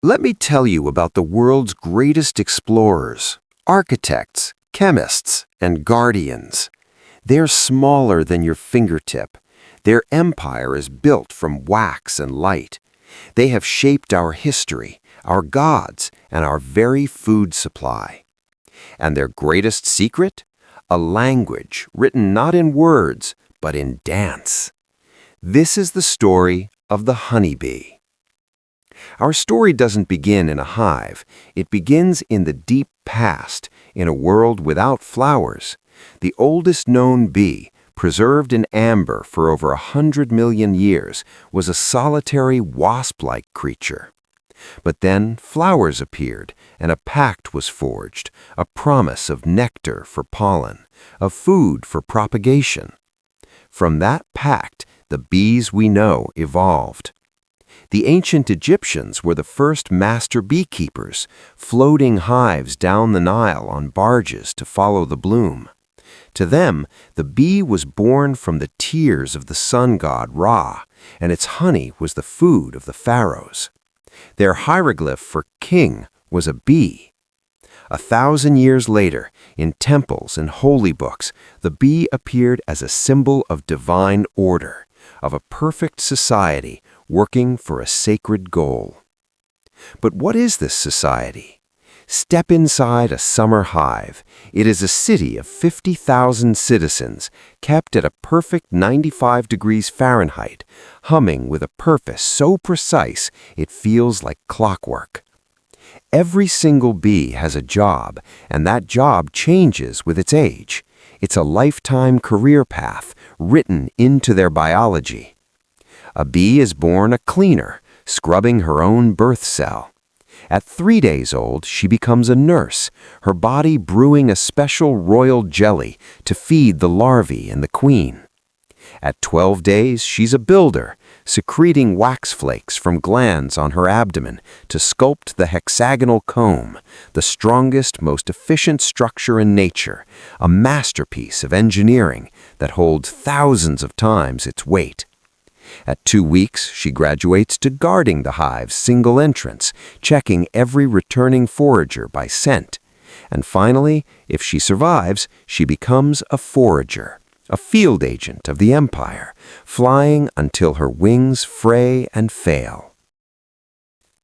Let me tell you about the world's greatest explorers, architects, chemists, and guardians. They're smaller than your fingertip. Their empire is built from wax and light. They have shaped our history, our gods, and our very food supply. And their greatest secret? A language written not in words, but in dance. This is the story of the honeybee. Our story doesn't begin in a hive. It begins in the deep past, in a world without flowers. The oldest known bee, preserved in amber for over 100 million years, was a solitary wasp-like creature. But then flowers appeared, and a pact was forged, a promise of nectar for pollen, of food for propagation. From that pact, the bees we know evolved. The ancient Egyptians were the first master beekeepers, floating hives down the Nile on barges to follow the bloom. To them, the bee was born from the tears of the sun god Ra, and its honey was the food of the pharaohs. Their hieroglyph for king was a bee. 1,000 years later, in temples and holy books, the bee appeared as a symbol of divine order, of a perfect society working for a sacred goal. But what is this society? Step inside a summer hive. It is a city of 50,000 citizens, kept at a perfect 95 degrees Fahrenheit, humming with a purpose so precise it feels like clockwork. Every single bee has a job, and that job changes with its age. It's a lifetime career path written into their biology. A bee is born a cleaner, scrubbing her own birth cell. At 3 days old, she becomes a nurse, her body brewing a special royal jelly to feed the larvae and the queen. At 12 days, she's a builder, secreting wax flakes from glands on her abdomen to sculpt the hexagonal comb, the strongest, most efficient structure in nature, a masterpiece of engineering that holds thousands of times its weight. At 2 weeks, she graduates to guarding the hive's single entrance, checking every returning forager by scent. And finally, if she survives, she becomes a forager, a field agent of the empire, flying until her wings fray and fail.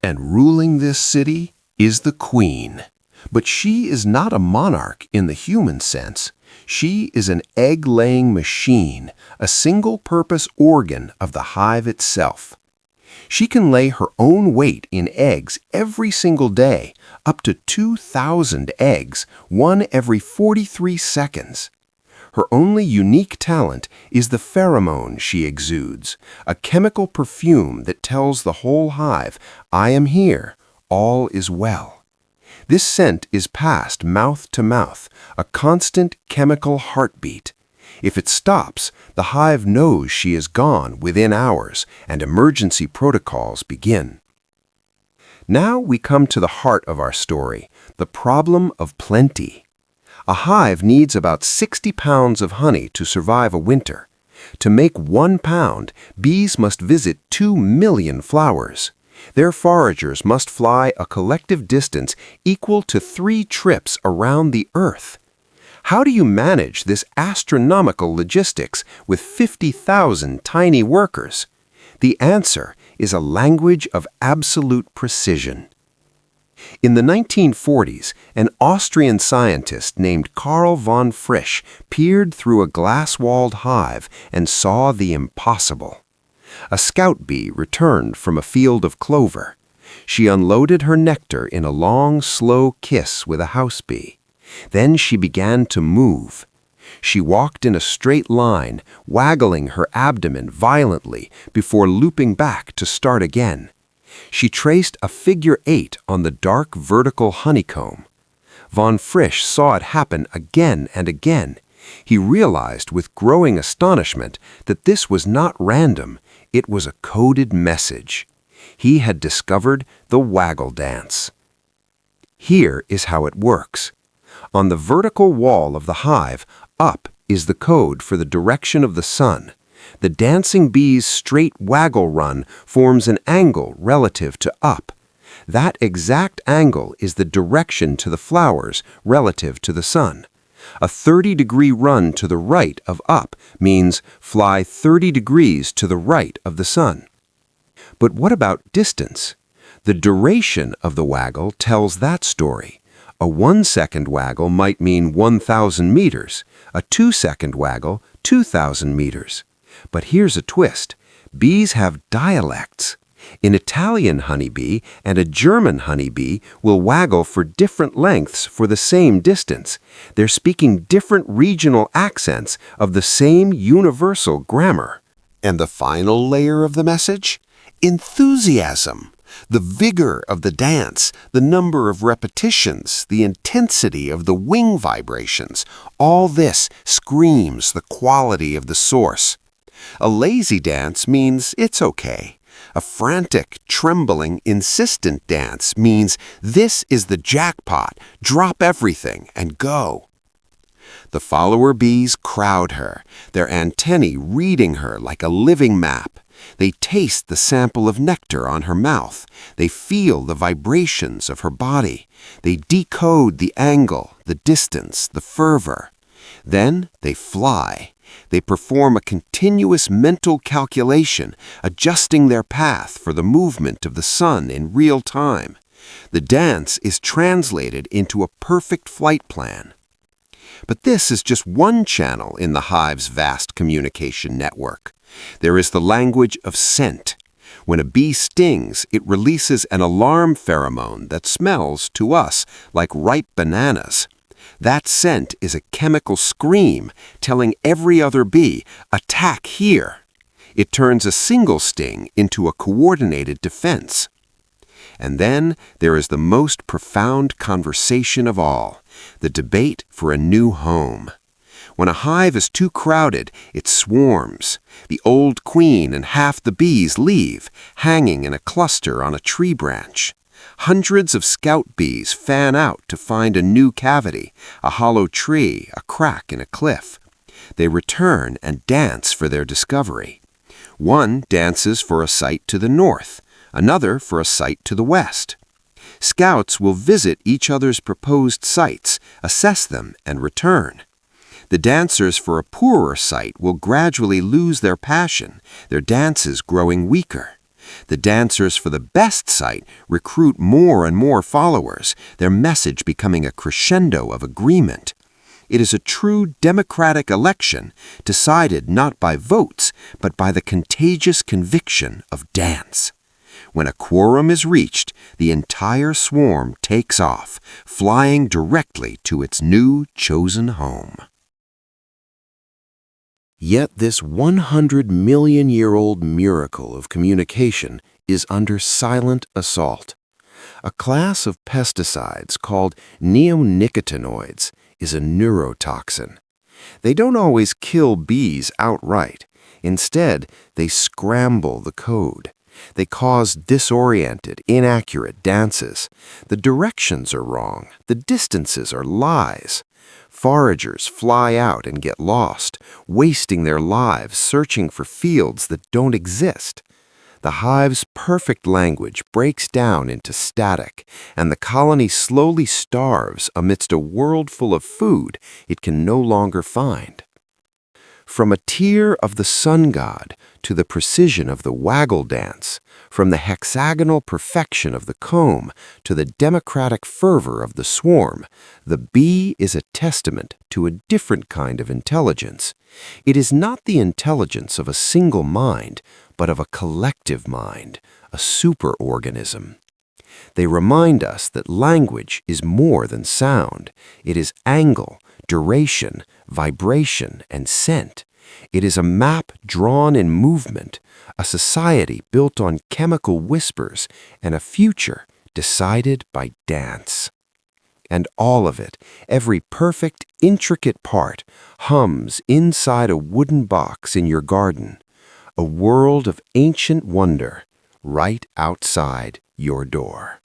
And ruling this city is the queen. But she is not a monarch in the human sense. She is an egg-laying machine, a single-purpose organ of the hive itself. She can lay her own weight in eggs every single day, up to 2,000 eggs, one every 43 seconds. Her only unique talent is the pheromone she exudes, a chemical perfume that tells the whole hive, "I am here, all is well." This scent is passed mouth to mouth, a constant chemical heartbeat. If it stops, the hive knows she is gone within hours, and emergency protocols begin. Now we come to the heart of our story, the problem of plenty. A hive needs about 60 pounds of honey to survive a winter. To make 1 pound, bees must visit 2 million flowers. Their foragers must fly a collective distance equal to 3 trips around the Earth. How do you manage this astronomical logistics with 50,000 tiny workers? The answer is a language of absolute precision. In the 1940s, an Austrian scientist named Carl von Frisch peered through a glass-walled hive and saw the impossible. A scout bee returned from a field of clover. She unloaded her nectar in a long, slow kiss with a house bee. Then she began to move. She walked in a straight line, waggling her abdomen violently before looping back to start again. She traced a figure 8 on the dark vertical honeycomb. Von Frisch saw it happen again and again. He realized with growing astonishment that this was not random. It was a coded message. He had discovered the waggle dance. Here is how it works. On the vertical wall of the hive, up is the code for the direction of the sun. The dancing bee's straight waggle run forms an angle relative to up. That exact angle is the direction to the flowers relative to the sun. A 30-degree run to the right of up means fly 30 degrees to the right of the sun. But what about distance? The duration of the waggle tells that story. A 1-second waggle might mean 1,000 meters, a 2-second waggle, 2,000 meters. But here's a twist. Bees have dialects. An Italian honeybee and a German honeybee will waggle for different lengths for the same distance. They're speaking different regional accents of the same universal grammar. And the final layer of the message? Enthusiasm. The vigor of the dance, the number of repetitions, the intensity of the wing vibrations, all this screams the quality of the source. A lazy dance means it's okay. A frantic, trembling, insistent dance means this is the jackpot, drop everything and go. The follower bees crowd her, their antennae reading her like a living map. They taste the sample of nectar on her mouth. They feel the vibrations of her body. They decode the angle, the distance, the fervor. Then they fly. They perform a continuous mental calculation, adjusting their path for the movement of the sun in real time. The dance is translated into a perfect flight plan. But this is just one channel in the hive's vast communication network. There is the language of scent. When a bee stings, it releases an alarm pheromone that smells, to us, like ripe bananas. That scent is a chemical scream telling every other bee, attack here. It turns a single sting into a coordinated defense. And then there is the most profound conversation of all, the debate for a new home. When a hive is too crowded, it swarms. The old queen and half the bees leave, hanging in a cluster on a tree branch. Hundreds of scout bees fan out to find a new cavity, a hollow tree, a crack in a cliff. They return and dance for their discovery. One dances for a site to the north, another for a site to the west. Scouts will visit each other's proposed sites, assess them, and return. The dancers for a poorer site will gradually lose their passion, their dances growing weaker. The dancers for the best site recruit more and more followers, their message becoming a crescendo of agreement. It is a true democratic election, decided not by votes, but by the contagious conviction of dance. When a quorum is reached, the entire swarm takes off, flying directly to its new chosen home. Yet this 100-million-year-old miracle of communication is under silent assault. A class of pesticides called neonicotinoids is a neurotoxin. They don't always kill bees outright. Instead, they scramble the code. They cause disoriented, inaccurate dances. The directions are wrong. The distances are lies. Foragers fly out and get lost, wasting their lives searching for fields that don't exist. The hive's perfect language breaks down into static, and the colony slowly starves amidst a world full of food it can no longer find. From a tear of the sun god to the precision of the waggle dance, from the hexagonal perfection of the comb to the democratic fervor of the swarm, the bee is a testament to a different kind of intelligence. It is not the intelligence of a single mind, but of a collective mind, a superorganism. They remind us that language is more than sound. It is angle, duration, vibration, and scent. It is a map drawn in movement, a society built on chemical whispers, and a future decided by dance. And all of it, every perfect, intricate part, hums inside a wooden box in your garden, a world of ancient wonder right outside your door.